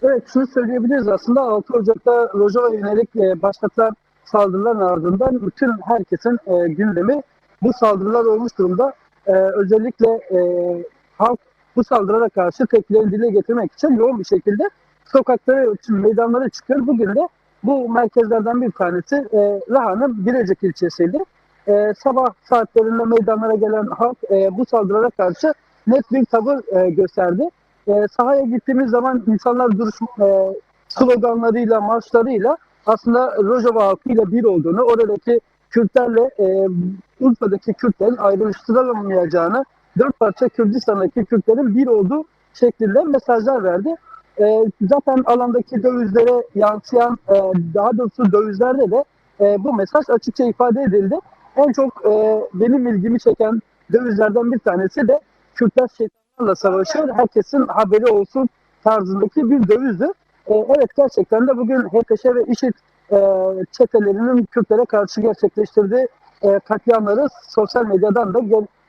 Evet, şunu söyleyebiliriz aslında 6 Ocak'ta Rojava'ya yönelik başlatılan saldırıların ardından bütün herkesin gündemi bu saldırılar olmuş durumda. Özellikle halk bu saldırılara karşı tepkilerini dile getirmek için yoğun bir şekilde sokaklara, meydanlara çıkıyor. Bugün de bu merkezlerden bir tanesi Raha'nın Birecik ilçesiydi. Sabah saatlerinde meydanlara gelen halk bu saldırılara karşı net bir tavır gösterdi. Sahaya gittiğimiz zaman insanlar sloganlarıyla, marşlarıyla aslında Rojava halkıyla bir olduğunu, oradaki Kürtlerle Urfa'daki Kürtlerin ayrıştırılamayacağını, dört parça Kürdistan'daki Kürtlerin bir olduğu şeklinde mesajlar verdi. Zaten alandaki dövizlere yansıyan, daha doğrusu dövizlerde de bu mesaj açıkça ifade edildi. En çok benim ilgimi çeken dövizlerden bir tanesi de Kürtler şeytanlarla savaşıyor, herkesin haberi olsun tarzındaki bir dövizdi. Evet, gerçekten de bugün HTŞ ve IŞİD çetelerinin Kürtlere karşı gerçekleştirdiği katliamları sosyal medyadan da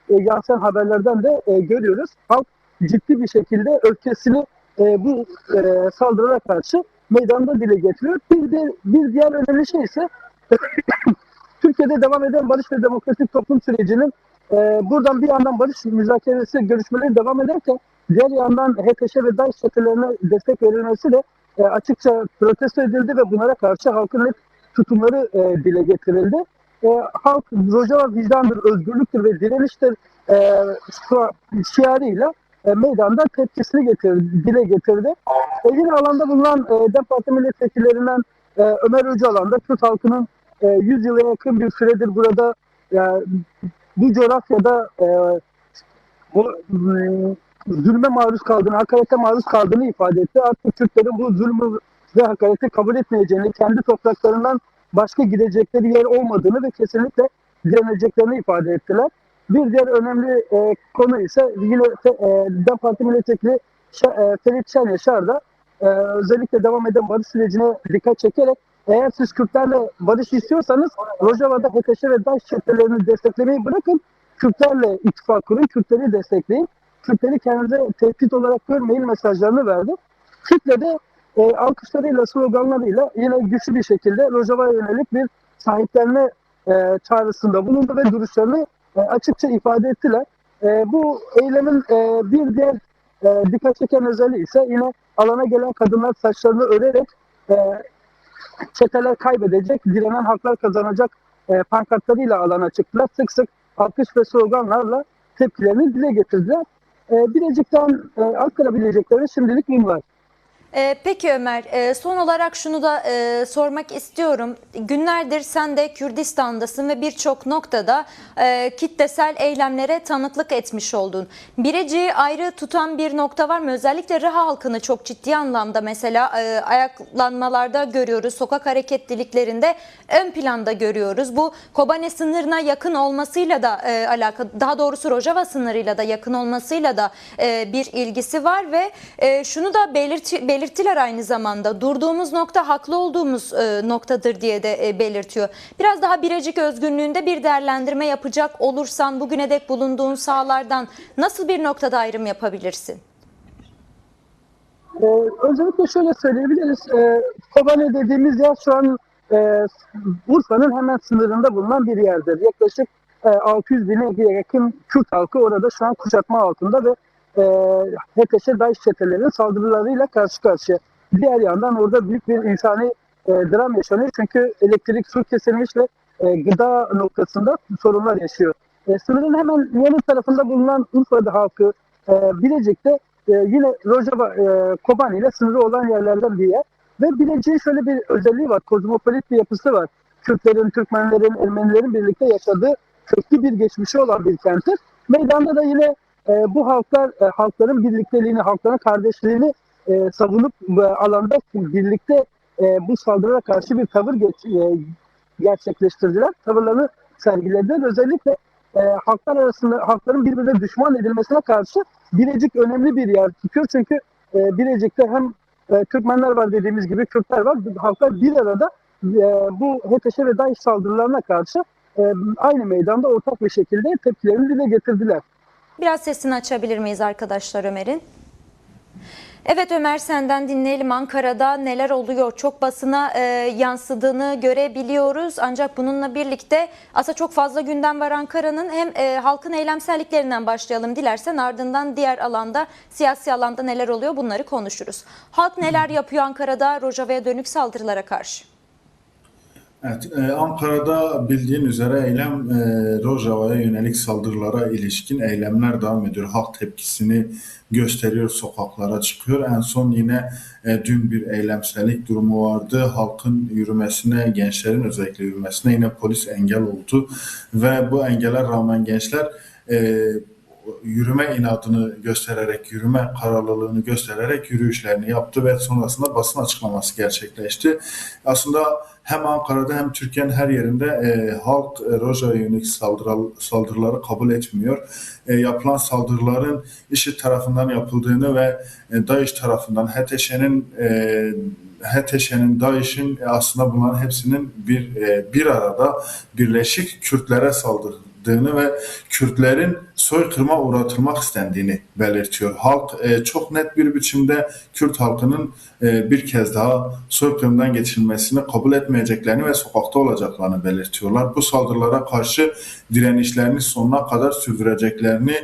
yansıyan haberlerden de görüyoruz. Halk ciddi bir şekilde öfkesini bu saldırılara karşı meydanda dile getiriyor. Bir diğer önemli şey ise Türkiye'de devam eden barış ve demokratik toplum sürecinin buradan bir yandan barış müzakeresi, görüşmeleri devam ederken diğer yandan HTŞ ve DAEŞ çetelerine destek verilmesi de açıkça protesto edildi ve bunlara karşı halkın net tutumları dile getirildi. Halk Rojava vicdandır, özgürlüktür ve direniştir şiarıyla meydanda tepkisini dile getirdi. Yine alanda bulunan DEM Parti milletvekillerinden Ömer Öcalan da Kürt halkının 100 yıla yakın bir süredir burada bu coğrafyada bu zulme maruz kaldığını, hakarete maruz kaldığını ifade etti. Artık Türklerin bu zulmü ve hakareti kabul etmeyeceğini, kendi topraklarından başka gidecekleri yer olmadığını ve kesinlikle direneceklerini ifade ettiler. Bir diğer önemli konu ise yine DEM Parti milletvekili Ferit Şen Yaşar da özellikle devam eden barış sürecine dikkat çekerek eğer siz Kürtlerle barış istiyorsanız Rojava'da HTŞ ve DAEŞ çetelerini desteklemeyi bırakın, Kürtlerle ittifak kurun, Kürtleri destekleyin. Kürtleri kendinize tehdit olarak görmeyin mesajlarını verdi. Kitle de alkışlarıyla, sloganlarıyla yine güçlü bir şekilde Rojava'ya yönelik bir sahiplenme çağrısında bulundu ve duruşlarını açıkça ifade ettiler. Bu eylemin bir diğer dikkat çeken özelliği ise yine alana gelen kadınlar saçlarını örerek çeteler kaybedecek, direnen halklar kazanacak pankartlarıyla alana çıktılar. Sık sık alkış ve sloganlarla tepkilerini dile getirdiler. Bilecik'ten aktarabilecekleri şimdilik bunlar. Peki Ömer, son olarak şunu da sormak istiyorum. Günlerdir sen de Kürdistan'dasın ve birçok noktada kitlesel eylemlere tanıklık etmiş oldun. Birecik'i ayrı tutan bir nokta var mı? Özellikle Raha halkını çok ciddi anlamda mesela ayaklanmalarda görüyoruz, sokak hareketliliklerinde ön planda görüyoruz. Bu Kobane sınırına yakın olmasıyla da alakalı, daha doğrusu Rojava sınırıyla da yakın olmasıyla da bir ilgisi var ve şunu da belirttiler aynı zamanda, durduğumuz nokta haklı olduğumuz noktadır diye de belirtiyor. Biraz daha Birecik özgünlüğünde bir değerlendirme yapacak olursan bugüne dek bulunduğun sahalardan nasıl bir noktada ayrım yapabilirsin? Özellikle şöyle söyleyebiliriz. Kobane dediğimiz yer şu an Urfa'nın hemen sınırında bulunan bir yerdir. Yaklaşık 600 bine yakın Kürt halkı orada şu an kuşatma altında ve HTŞ DAEŞ çetelerinin saldırılarıyla karşı karşıya. Diğer yandan orada büyük bir insani dram yaşanıyor. Çünkü elektrik, su kesilmiş ve gıda noktasında sorunlar yaşıyor. Sınırın hemen yanı tarafında bulunan Urfa'da halkı Bilecik'te yine Rojava, Kobani ile sınırı olan yerlerden bir yer. Ve Bilecik'in şöyle bir özelliği var, kozmopolit bir yapısı var. Kürtlerin, Türkmenlerin, Ermenilerin birlikte yaşadığı köklü bir geçmişi olan bir kenttir. Meydanda da yine bu halklar, halkların birlikteliğini, halkların kardeşliğini savunup alanda birlikte bu saldırılara karşı bir tavır gerçekleştirdiler. Tavırlarını sergilediler. Özellikle halklar arasında, halkların birbirine düşman edilmesine karşı Birecik önemli bir yer tutuyor. Çünkü Birecik'te hem Türkmenler var, dediğimiz gibi Kürtler var. Halklar bir arada bu HTŞ ve DAEŞ saldırılarına karşı aynı meydanda ortak bir şekilde tepkilerini dile getirdiler. Biraz sesini açabilir miyiz arkadaşlar Ömer'in? Evet Ömer, senden dinleyelim. Ankara'da neler oluyor? Çok basına yansıdığını görebiliyoruz. Ancak bununla birlikte aslında çok fazla gündem var Ankara'nın. Hem halkın eylemselliklerinden başlayalım dilersen, ardından diğer alanda, siyasi alanda neler oluyor bunları konuşuruz. Halk neler yapıyor Ankara'da Rojava'ya dönük saldırılara karşı? Evet, Ankara'da bildiğin üzere Rojava'ya yönelik saldırılara ilişkin eylemler devam ediyor. Halk tepkisini gösteriyor, sokaklara çıkıyor. En son yine dün bir eylemsellik durumu vardı. Halkın yürümesine, gençlerin özellikle yürümesine yine polis engel oldu. Ve bu engele rağmen gençler yürüme inadını göstererek, yürüme kararlılığını göstererek yürüyüşlerini yaptı ve sonrasında basın açıklaması gerçekleşti. Aslında hem Ankara'da hem Türkiye'nin her yerinde halk Rojava'ya yönelik saldırıları kabul etmiyor. Yapılan saldırıların IŞİD tarafından yapıldığını ve DAEŞ tarafından HTŞ'nin, DAEŞ'in aslında bunların hepsinin bir arada birleşik Kürtlere saldırdığını ve Kürtlerin soykırıma uğratılmak istendiğini belirtiyor. Halk çok net bir biçimde Kürt halkının bir kez daha soykırımdan geçilmesini kabul etmeyeceklerini ve sokakta olacaklarını belirtiyorlar. Bu saldırılara karşı direnişlerini sonuna kadar sürdüreceklerini,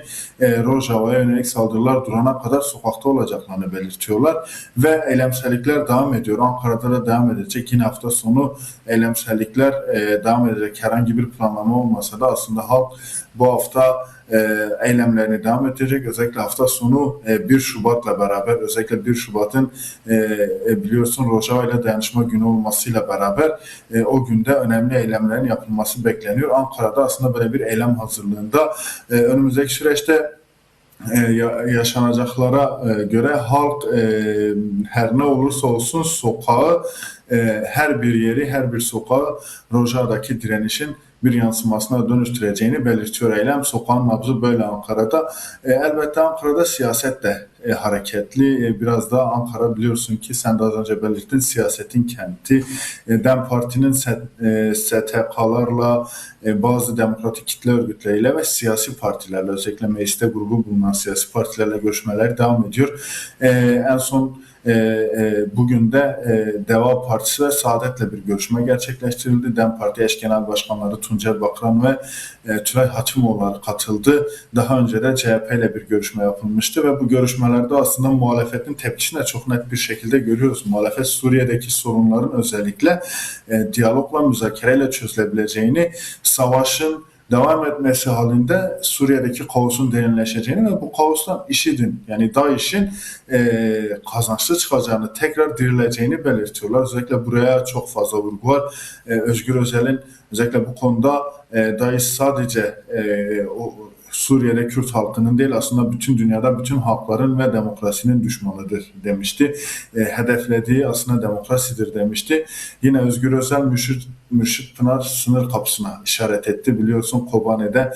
Rojava'ya yönelik saldırılar durana kadar sokakta olacaklarını belirtiyorlar ve eylemsellikler devam ediyor. Ankara'da da devam edecek. Yine hafta sonu eylemsellikler devam edecek. Herhangi bir planlama olmasa da aslında halk bu hafta eylemlerini devam edecek. Özellikle hafta sonu 1 Şubat'la beraber, özellikle 1 Şubat'ın biliyorsun Rojava ile dayanışma günü olmasıyla beraber o günde önemli eylemlerin yapılması bekleniyor. Ankara'da aslında böyle bir eylem hazırlığında önümüzdeki süreçte yaşanacaklara göre halk her ne olursa olsun sokağı, her bir yeri, her bir sokağı Rojava'daki direnişin bir yansımasına dönüştüreceğini belirtiyor eylem. Sokağın nabzı böyle Ankara'da. Elbette Ankara'da siyaset de hareketli. Biraz da Ankara biliyorsun ki sen de az önce belirttin, siyasetin kenti. DEM Parti'nin STK'larla, bazı demokratik kitle örgütleriyle ve siyasi partilerle, özellikle mecliste grubu bulunan siyasi partilerle görüşmeler devam ediyor. En son bugün de Deva Partisi ve Saadet'le bir görüşme gerçekleştirildi. DEM Parti eş genel başkanları Tuncer Bakran ve Tülay Hatimoğulları katıldı. Daha önce de CHP ile bir görüşme yapılmıştı ve bu görüşmelerde aslında muhalefetin tepkisini de çok net bir şekilde görüyoruz. Muhalefet Suriye'deki sorunların özellikle diyalogla, müzakereyle çözülebileceğini, savaşın devam etmesi halinde Suriye'deki kaosun derinleşeceğini ve bu kaostan IŞİD'in, yani DAEŞ'in kazançlı çıkacağını, tekrar dirileceğini belirtiyorlar. Özellikle buraya çok fazla vurgu var. Özgür Özel'in özellikle bu konuda DAEŞ sadece Suriye'de Kürt halkının değil, aslında bütün dünyada bütün halkların ve demokrasinin düşmanıdır demişti. Hedeflediği aslında demokrasidir demişti. Yine Özgür Özel Mürşit Pınar sınır kapısına işaret etti. Biliyorsun Kobane'de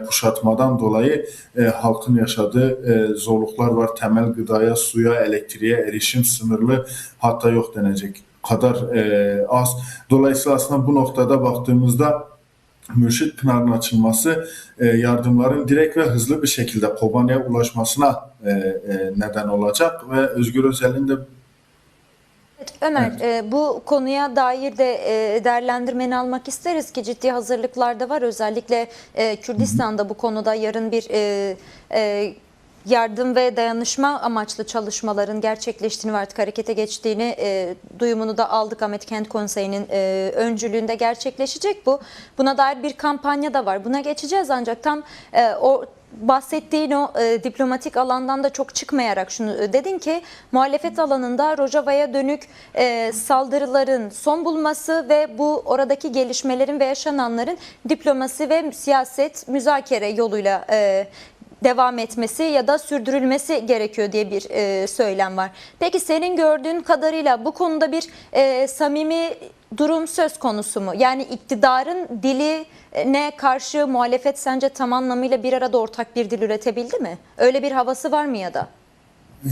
kuşatmadan dolayı halkın yaşadığı zorluklar var. Temel gıdaya, suya, elektriğe erişim sınırlı, hatta yok denecek kadar az. Dolayısıyla aslında bu noktada baktığımızda Mürşit Pınar'ın açılması yardımların direkt ve hızlı bir şekilde Kobane'ye ulaşmasına neden olacak ve Özgür Özel'in de Evet, Ömer, bu konuya dair de değerlendirmeni almak isteriz ki ciddi hazırlıklar da var. Özellikle Kürdistan'da bu konuda yarın bir yardım ve dayanışma amaçlı çalışmaların gerçekleştiğini ve artık harekete geçtiğini duyumunu da aldık. Ahmet Kent Konseyi'nin öncülüğünde gerçekleşecek bu. Buna dair bir kampanya da var. Buna geçeceğiz ancak tam o bahsettiğin o diplomatik alandan da çok çıkmayarak şunu dedin ki muhalefet alanında Rojava'ya dönük saldırıların son bulması ve bu oradaki gelişmelerin ve yaşananların diplomasi ve siyaset müzakere yoluyla devam etmesi ya da sürdürülmesi gerekiyor diye bir söylem var. Peki senin gördüğün kadarıyla bu konuda bir samimi durum söz konusu mu? Yani iktidarın diline karşı muhalefet sence tam anlamıyla bir arada ortak bir dil üretebildi mi? Öyle bir havası var mı ya da?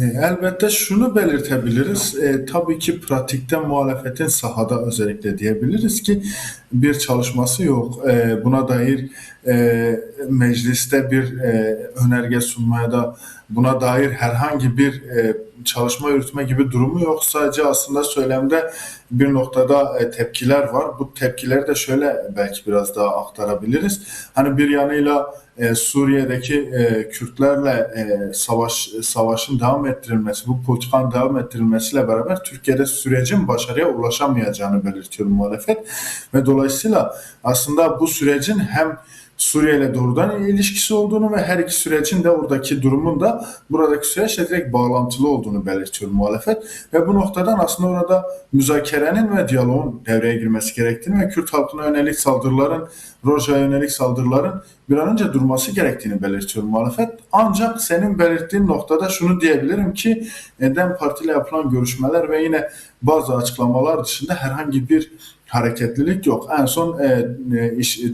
elbette şunu belirtebiliriz. Tabii ki pratikte muhalefetin sahada özellikle diyebiliriz ki bir çalışması yok. Buna dair mecliste bir önerge sunmaya da buna dair herhangi bir çalışma yürütme gibi durumu yok. Sadece aslında söylemde bir noktada tepkiler var. Bu tepkileri de şöyle belki biraz daha aktarabiliriz. Hani bir yanıyla Suriye'deki Kürtlerle savaşın devam ettirilmesi, bu politikanın devam ettirilmesiyle beraber Türkiye'de sürecin başarıya ulaşamayacağını belirtiyor muhalefet ve dolayısıyla aslında bu sürecin hem Suriye ile doğrudan ilişkisi olduğunu ve her iki sürecin de oradaki durumun da buradaki süreçle direkt bağlantılı olduğunu belirtiyor muhalefet ve bu noktadan aslında orada müzakerenin ve diyaloğun devreye girmesi gerektiğini ve Kürt halkına yönelik saldırıların, Rojava'ya yönelik saldırıların bir an önce durması gerektiğini belirtiyor muhalefet. Ancak senin belirttiğin noktada şunu diyebilirim ki DEM Parti ile yapılan görüşmeler ve yine bazı açıklamalar dışında herhangi bir hareketlilik yok. En son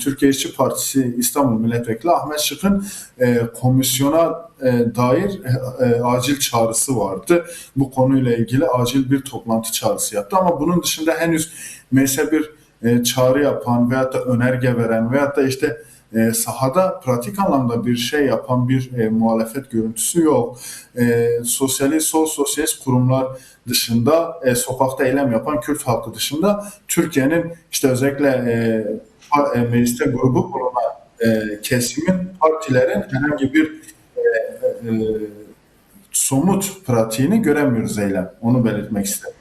Türkiye İşçi Partisi İstanbul Milletvekili Ahmet Şık'ın komisyona dair acil çağrısı vardı. Bu konuyla ilgili acil bir toplantı çağrısı yaptı ama bunun dışında henüz meclise bir çağrı yapan veyahut da önerge veren veyahut da işte sahada pratik anlamda bir şey yapan bir muhalefet görüntüsü yok. Sol sosyalist kurumlar dışında sokakta eylem yapan Kürt halkı dışında Türkiye'nin işte özellikle mecliste grubu bulunan kesimin, partilerin herhangi bir somut pratiğini göremiyoruz eylem. Onu belirtmek istedim.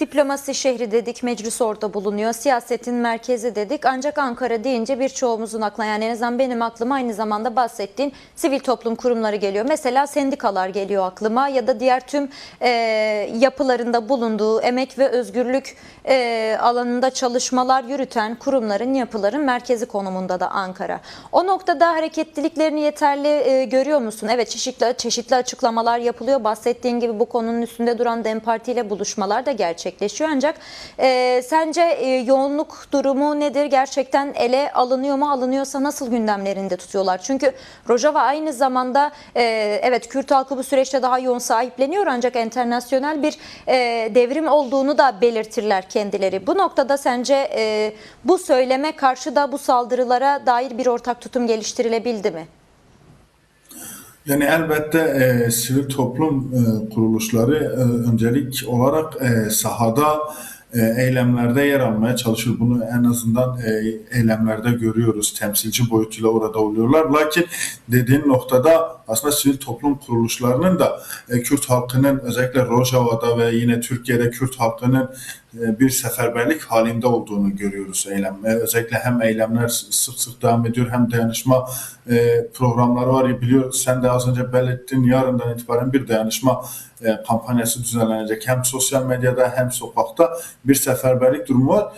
Diplomasi şehri dedik, meclis orada bulunuyor. Siyasetin merkezi dedik. Ancak Ankara deyince birçoğumuzun aklına, yani en azından benim aklıma aynı zamanda bahsettiğin sivil toplum kurumları geliyor. Mesela sendikalar geliyor aklıma ya da diğer tüm yapılarında bulunduğu emek ve özgürlük alanında çalışmalar yürüten kurumların, yapıların merkezi konumunda da Ankara. O noktada hareketliliklerini yeterli görüyor musun? Evet, çeşitli açıklamalar yapılıyor. Bahsettiğin gibi bu konunun üstünde duran DEM Parti ile buluşmalar da gerçekleşiyor. Ancak sence yoğunluk durumu nedir? Gerçekten ele alınıyor mu? Alınıyorsa nasıl gündemlerinde tutuyorlar? Çünkü Rojava aynı zamanda evet, Kürt halkı bu süreçte daha yoğun sahipleniyor ancak internasyonel bir devrim olduğunu da belirtirler kendileri. Bu noktada sence bu söyleme karşı da bu saldırılara dair bir ortak tutum geliştirilebildi mi? Yani elbette sivil toplum kuruluşları öncelik olarak sahada eylemlerde yer almaya çalışır. Bunu en azından eylemlerde görüyoruz. Temsilci boyutuyla orada oluyorlar. Lakin dediğin noktada aslında sivil toplum kuruluşlarının da Kürt halkının özellikle Rojava'da ve yine Türkiye'de Kürt halkının bir seferberlik halinde olduğunu görüyoruz eylem. Özellikle hem eylemler sık sık devam ediyor hem dayanışma programları var. Biliyoruz, sen de az önce belirttin, yarından itibaren bir dayanışma kampanyası düzenlenecek. Hem sosyal medyada hem sokakta bir seferberlik durumu var.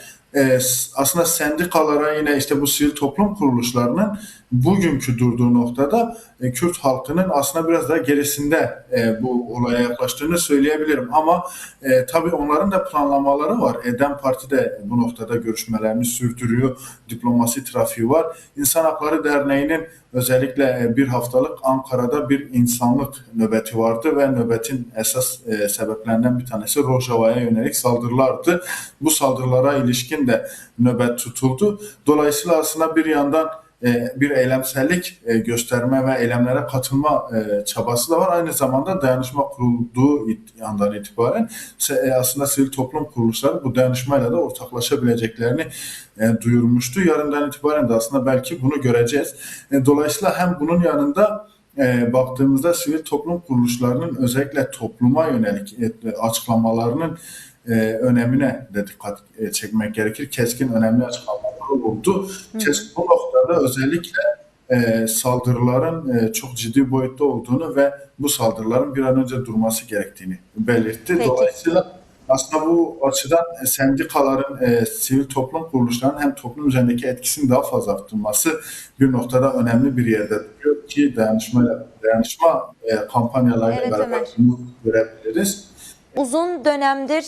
Aslında sendikalara, yine işte bu sivil toplum kuruluşlarının bugünkü durduğu noktada Kürt halkının aslında biraz daha gerisinde bu olaya yaklaştığını söyleyebilirim. Ama tabii onların da planlamaları var. DEM Parti de bu noktada görüşmelerini sürdürüyor. Diplomasi trafiği var. İnsan Hakları Derneği'nin özellikle bir haftalık Ankara'da bir insanlık nöbeti vardı ve nöbetin esas sebeplerinden bir tanesi Rojava'ya yönelik saldırılardı. Bu saldırılara ilişkin de nöbet tutuldu. Dolayısıyla aslında bir yandan bir eylemsellik gösterme ve eylemlere katılma çabası da var. Aynı zamanda dayanışma kurulduğu yandan itibaren aslında sivil toplum kuruluşları bu dayanışmayla da ortaklaşabileceklerini duyurmuştu. Yarından itibaren de aslında belki bunu göreceğiz. Dolayısıyla hem bunun yanında baktığımızda sivil toplum kuruluşlarının özellikle topluma yönelik açıklamalarının önemine de dikkat çekmek gerekir. Keskin, önemli açıklamalar oldu. Bu noktada özellikle saldırıların çok ciddi boyutta olduğunu ve bu saldırıların bir an önce durması gerektiğini belirtti. Peki. Dolayısıyla aslında bu açıdan sendikaların, sivil toplum kuruluşlarının hem toplum üzerindeki etkisini daha fazla arttırması bir noktada önemli bir yerde duruyor ki dayanışma kampanyalarıyla beraber bunu görebiliriz. uzun dönemdir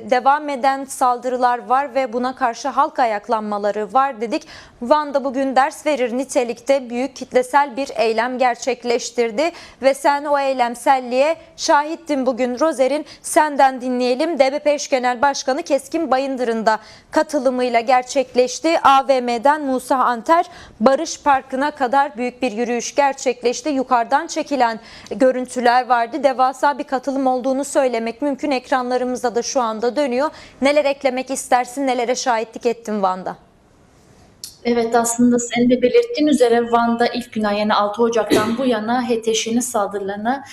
devam eden saldırılar var ve buna karşı halk ayaklanmaları var dedik. Van'da bugün ders verir nitelikte büyük kitlesel bir eylem gerçekleştirdi ve sen o eylemselliğe şahittin bugün. Rozer'in senden dinleyelim. DBP eş genel başkanı Keskin Bayındır'ın da katılımıyla gerçekleşti. AVM'den Musa Anter Barış Parkı'na kadar büyük bir yürüyüş gerçekleşti. Yukarıdan çekilen görüntüler vardı. Devasa bir katılım olduğunu söylemek mümkün. Ekranlarımızda da şu anda dönüyor. Neler eklemek istersin, nelere şahitlik ettin Van'da? Evet, aslında senin de belirttiğin üzere Van'da ilk günden, yani 6 Ocak'tan bu yana HTŞ'nin saldırılarına,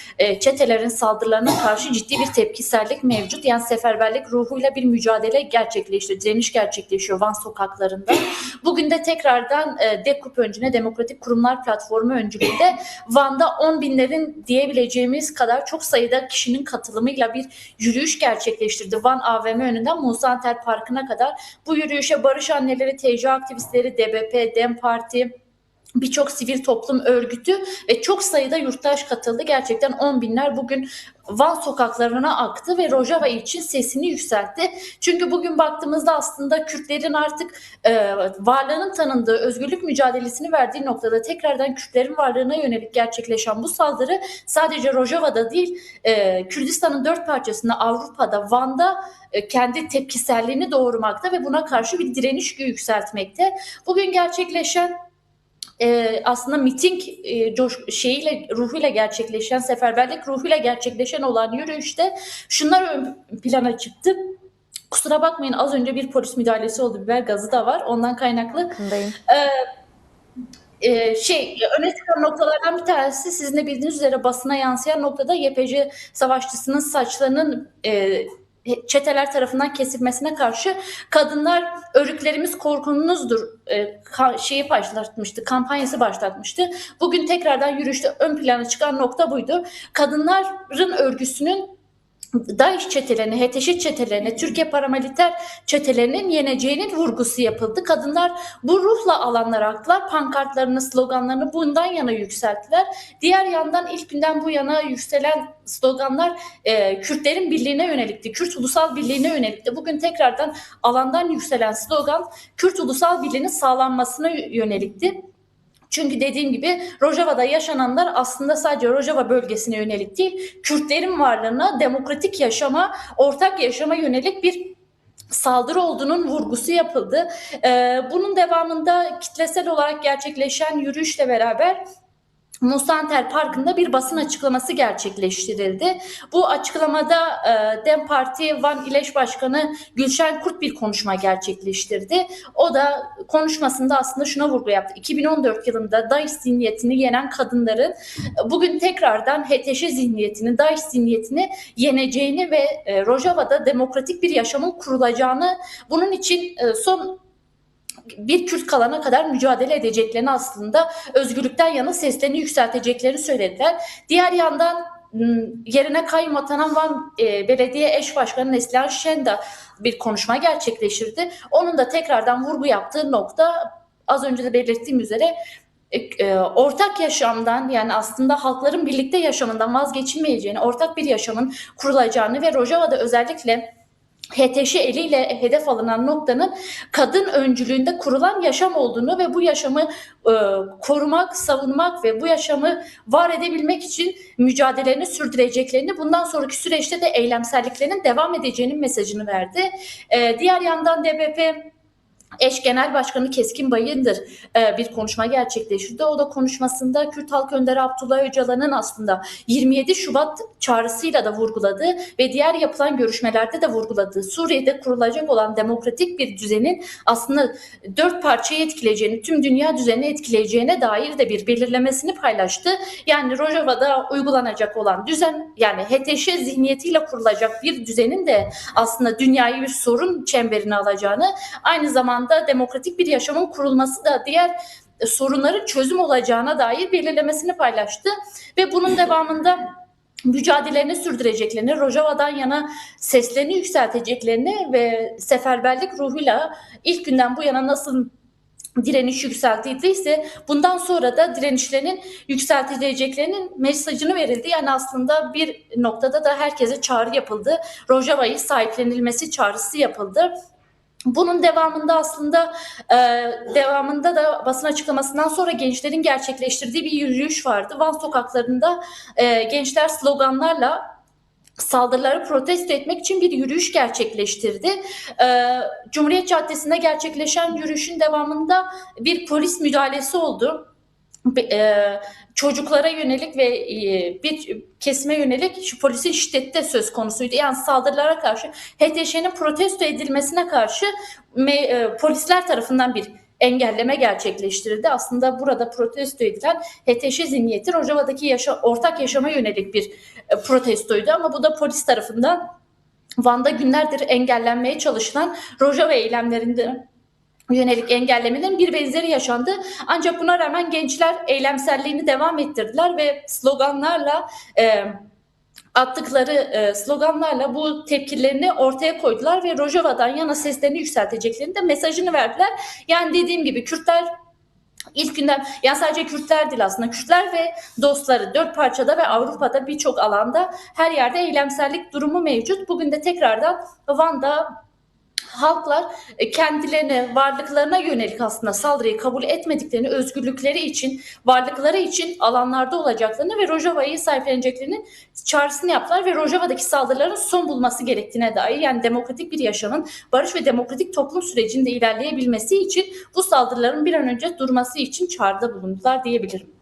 çetelerin saldırılarına karşı ciddi bir tepkisellik mevcut. Yani seferberlik ruhuyla bir mücadele gerçekleşiyor, direniş gerçekleşiyor Van sokaklarında. Bugün de tekrardan DEKUP öncülüğünde, Demokratik Kurumlar Platformu öncülüğünde Van'da 10 binlerin diyebileceğimiz kadar çok sayıda kişinin katılımıyla bir yürüyüş gerçekleştirdi. Van AVM önünden Musa Anter Parkı'na kadar. Bu yürüyüşe barış anneleri, TC aktivistleri, DBP, DEM Parti, birçok sivil toplum örgütü ve çok sayıda yurttaş katıldı. Gerçekten 10 binler bugün Van sokaklarına aktı ve Rojava için sesini yükseltti. Çünkü bugün baktığımızda aslında Kürtlerin artık varlığının tanındığı, özgürlük mücadelesini verdiği noktada tekrardan Kürtlerin varlığına yönelik gerçekleşen bu saldırı sadece Rojava'da değil, Kürdistan'ın 4 parçasında, Avrupa'da, Van'da kendi tepkiselliğini doğurmakta ve buna karşı bir direniş yükseltmekte. Bugün gerçekleşen aslında miting ruhuyla gerçekleşen, seferberlik ruhuyla gerçekleşen olan yürüyüşte şunlar ön plana çıktı. Kusura bakmayın, az önce bir polis müdahalesi oldu. Biber gazı da var. Ondan kaynaklı. Öne çıkan noktalardan bir tanesi, sizin de bildiğiniz üzere basına yansıyan noktada YPG savaşçısının saçlarının çeteler tarafından kesilmesine karşı kadınlar örgütlerimiz korkunuzdur kampanyası başlatmıştı. Bugün tekrardan yürüyüşte ön plana çıkan nokta buydu. Kadınların örgüsünün DAEŞ çetelerini, HTŞ çetelerini, Türkiye paramiliter çetelerinin yeneceğinin vurgusu yapıldı. Kadınlar bu ruhla alanlara aktılar. Pankartlarını, sloganlarını bundan yana yükselttiler. Diğer yandan ilk günden bu yana yükselen sloganlar Kürtlerin birliğine yönelikti. Kürt ulusal birliğine yönelikti. Bugün tekrardan alandan yükselen slogan Kürt ulusal birliğinin sağlanmasına yönelikti. Çünkü dediğim gibi Rojava'da yaşananlar aslında sadece Rojava bölgesine yönelik değil, Kürtlerin varlığına, demokratik yaşama, ortak yaşama yönelik bir saldırı olduğunun vurgusu yapıldı. Bunun devamında kitlesel olarak gerçekleşen yürüyüşle beraber Musa Anter Parkı'nda bir basın açıklaması gerçekleştirildi. Bu açıklamada DEM Parti Van İl Eş Başkanı Gülşen Kurt bir konuşma gerçekleştirdi. O da konuşmasında aslında şuna vurgu yaptı. 2014 yılında DAEŞ zihniyetini yenen kadınların bugün tekrardan HTŞ zihniyetini, DAEŞ zihniyetini yeneceğini ve Rojava'da demokratik bir yaşamın kurulacağını, bunun için son bir Kürt kalana kadar mücadele edeceklerini, aslında özgürlükten yana seslerini yükselteceklerini söylediler. Diğer yandan yerine kayyum atanan Van Belediye Eş Başkanı Neslihan Şen de bir konuşma gerçekleştirdi. Onun da tekrardan vurgu yaptığı nokta, az önce de belirttiğim üzere, ortak yaşamdan, yani aslında halkların birlikte yaşamından vazgeçilmeyeceğini, ortak bir yaşamın kurulacağını ve Rojava'da özellikle HTŞ eliyle hedef alınan noktanın kadın öncülüğünde kurulan yaşam olduğunu ve bu yaşamı korumak, savunmak ve bu yaşamı var edebilmek için mücadelelerini sürdüreceklerini, bundan sonraki süreçte de eylemselliklerinin devam edeceğinin mesajını verdi. Diğer yandan DBP Eş Genel Başkanı Keskin Bayındır bir konuşma gerçekleştirdi. O da konuşmasında Kürt Halk Önderi Abdullah Öcalan'ın aslında 27 Şubat çağrısıyla da vurguladığı ve diğer yapılan görüşmelerde de vurguladığı Suriye'de kurulacak olan demokratik bir düzenin aslında 4 parçayı etkileyeceğini, tüm dünya düzenini etkileyeceğine dair de bir belirlemesini paylaştı. Yani Rojava'da uygulanacak olan düzen, yani HTŞ zihniyetiyle kurulacak bir düzenin de aslında dünyayı bir sorun çemberine alacağını, aynı zamanda demokratik bir yaşamın kurulması da diğer sorunların çözüm olacağına dair belirlemesini paylaştı ve bunun devamında mücadelelerini sürdüreceklerini, Rojava'dan yana seslerini yükselteceklerini ve seferberlik ruhuyla ilk günden bu yana nasıl direniş yükseltildiyse bundan sonra da direnişlerinin yükseltileceklerinin mesajını verildi. Yani aslında bir noktada da herkese çağrı yapıldı. Rojava'yı sahiplenilmesi çağrısı yapıldı. Bunun devamında da basın açıklamasından sonra gençlerin gerçekleştirdiği bir yürüyüş vardı. Van sokaklarında gençler sloganlarla saldırıları protesto etmek için bir yürüyüş gerçekleştirdi. Cumhuriyet Caddesi'nde gerçekleşen yürüyüşün devamında bir polis müdahalesi oldu. Çocuklara yönelik ve bir kesime yönelik şu polisin şiddeti de söz konusuydu. Yani saldırılara karşı HTŞ'nin protesto edilmesine karşı polisler tarafından bir engelleme gerçekleştirildi. Aslında burada protesto edilen HTŞ zihniyeti Rojava'daki ortak yaşama yönelik bir protestoydu ama bu da polis tarafından Van'da günlerdir engellenmeye çalışılan Rojava eylemlerinde yönelik engellemelerin bir benzeri yaşandı. Ancak buna rağmen gençler eylemselliğini devam ettirdiler ve attıkları sloganlarla bu tepkilerini ortaya koydular ve Rojava'dan yana seslerini yükselteceklerini de mesajını verdiler. Yani dediğim gibi Kürtler ilk günden, yani sadece Kürtler değil aslında, Kürtler ve dostları 4 parçada ve Avrupa'da birçok alanda her yerde eylemsellik durumu mevcut. Bugün de tekrardan Van'da halklar kendilerine, varlıklarına yönelik aslında saldırıyı kabul etmediklerini, özgürlükleri için, varlıkları için alanlarda olacaklarını ve Rojava'yı sahipleneceklerinin çağrısını yaptılar ve Rojava'daki saldırıların son bulması gerektiğine dair, yani demokratik bir yaşamın, barış ve demokratik toplum sürecinde ilerleyebilmesi için bu saldırıların bir an önce durması için çağrıda bulundular diyebilirim.